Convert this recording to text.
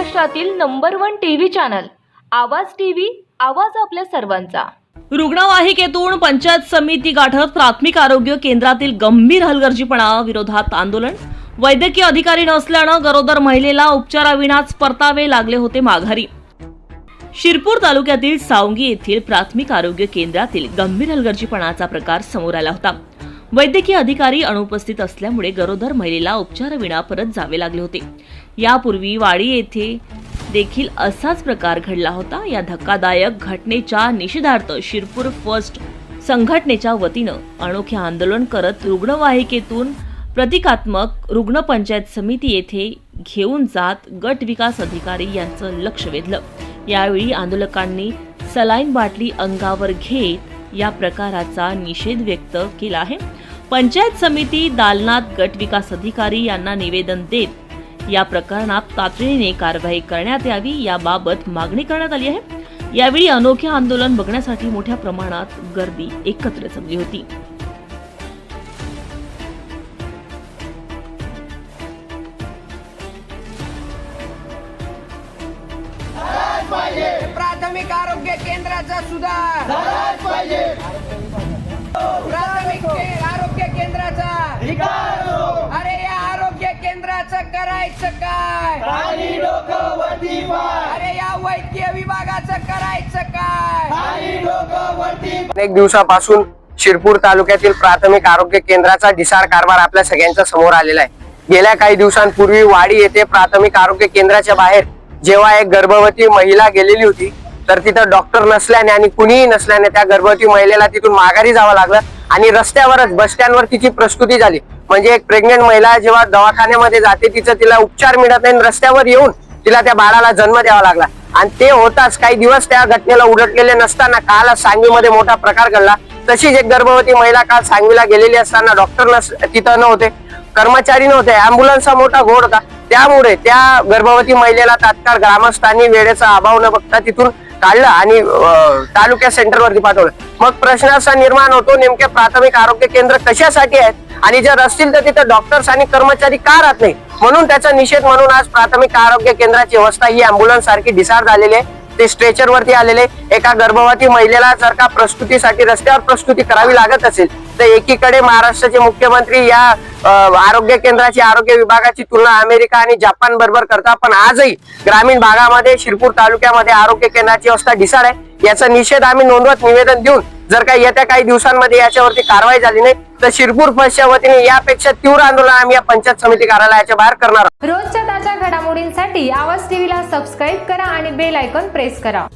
महाराष्ट्रातील number 1 TV channel आवाज TV, आवाज आपल्या सर्वांचा। रुग्णवाहिकेतून पंचायत समिती गाठत प्राथमिक आरोग्य केंद्रातील गंभीर हलगर्जीपणा विरोधात आंदोलन। वैद्यकीय अधिकारी नसल्यानं गरोदर महिलेला उपचाराविनाच परतावे लागले होते माघारी। शिरपूर तालुक्यातील सावंगी येथील प्राथमिक आरोग्य केंद्रातील गंभीर हलगर्जीपणाचा प्रकार समोर आला होता। वैद्यकीय अधिकारी अनुपस्थित असल्यामुळे गरोदर महिलेला उपचाराविना परत जावे लागले होते। यापूर्वी वाडी येथे देखील असाच प्रकार घडला होता। या धक्कादायक घटनेच्या निषेधार्थ शिरपूर फर्स्ट संघटनेच्या वतीनं अनोखे आंदोलन करत रुग्णवाहिकेतून प्रतिकात्मक रुग्ण पंचायत समिती येथे घेऊन जात गट विकास अधिकारी यांचं लक्ष वेधलं। यावेळी आंदोलकांनी सलाईन बाटली अंगावर घेत या प्रकाराचा निषेध व्यक्त केला आहे। पंचायत समिती दालनात गट विकास अधिकारी यांना निवेदन देत या प्रकरणात तातडीने कारवाई करण्यात यावी याबाबत मागणी करण्यात आली आहे। यावेळी अनोखे आंदोलन बघण्यासाठी मोठ्या प्रमाणात गर्दी एकत्र जमली होती। प्राथमिक आरोग्य केंद्राचा सुधार झालाच पाहिजे। प्राथमिक आरोग्य केंद्राचा अरे या आरोग्य केंद्राचं करायचं काय? अरे या वैद्यकीय विभागाचं करायचं काय? अनेक दिवसापासून शिरपूर तालुक्यातील प्राथमिक आरोग्य केंद्राचा ढिसाळ कारभार आपल्या सगळ्यांच्या समोर आलेला आहे। गेल्या काही दिवसांपूर्वी वाडी येथे प्राथमिक आरोग्य केंद्राच्या बाहेर जेव्हा एक गर्भवती महिला गेलेली होती तर तिथं डॉक्टर नसल्याने आणि कुणीही नसल्याने त्या गर्भवती महिलेला तिथून माघारी जावं लागलं आणि रस्त्यावरच बस स्टँडवर तिची प्रसूती झाली। म्हणजे एक प्रेग्नेंट महिला जेव्हा दवाखान्यामध्ये जाते तिला उपचार मिळत नाही, रस्त्यावर येऊन तिला त्या बाळाला जन्म द्यावा लागला। आणि ते होताच काही दिवस त्या घटनेला उलटलेले नसताना काल सांगवीमध्ये मोठा प्रकार घडला। तशीच एक गर्भवती महिला काल सांगवीला गेलेली असताना डॉक्टर तिथं नव्हते, कर्मचारी नव्हते, अँब्युलन्सचा मोठा घोळ होता। त्यामुळे त्या गर्भवती महिलेला तात्काळ ग्रामस्थांनी वेळेचा अभाव न बघता तिथून काढलं आणि तालुक्या सेंटरवरती पाठवलं। मग प्रश्न असा निर्माण होतो नेमके प्राथमिक आरोग्य केंद्र कशासाठी आहेत आणि जर असतील तर तिथे डॉक्टर्स आणि कर्मचारी का राहत नाही। म्हणून त्याचा निषेध म्हणून आज प्राथमिक आरोग्य केंद्राची व्यवस्था ही अँब्युलन्स सारखी ढिसाळ झालेली आहे। ते स्ट्रेचर वरती आलेले एका गर्भवती महिलेला जर का प्रसूतीसाठी रस्त्यावर प्रसूती करावी लागत असेल तर एकीकडे महाराष्ट्राचे मुख्यमंत्री या आरोग्य केंद्राची आरोग्य विभागाची तुलना अमेरिका आणि जपान बरोबर करतात, पण आजही ग्रामीण भागामध्ये शिरपूर तालुक्यामध्ये आरोग्य केंद्राची व्यवस्था ढिसाळ आहे। याचा निषेध आम्ही नोंदवत निवेदन देऊन जर का येत्या काही दिवसांमध्ये याच्यावरती कारवाई झाली नाही तर शिरपूर फर्स्टच्या वतीने यापेक्षा तीव्र आंदोलन आम्ही या पंचायत समिती कार्यालयाच्या बाहेर करणार आहोत। रोजच्या ताज्या घडामोडींसाठी आवाज टीव्हीला सबस्क्राईब करा आणि बेल आयकॉन प्रेस करा।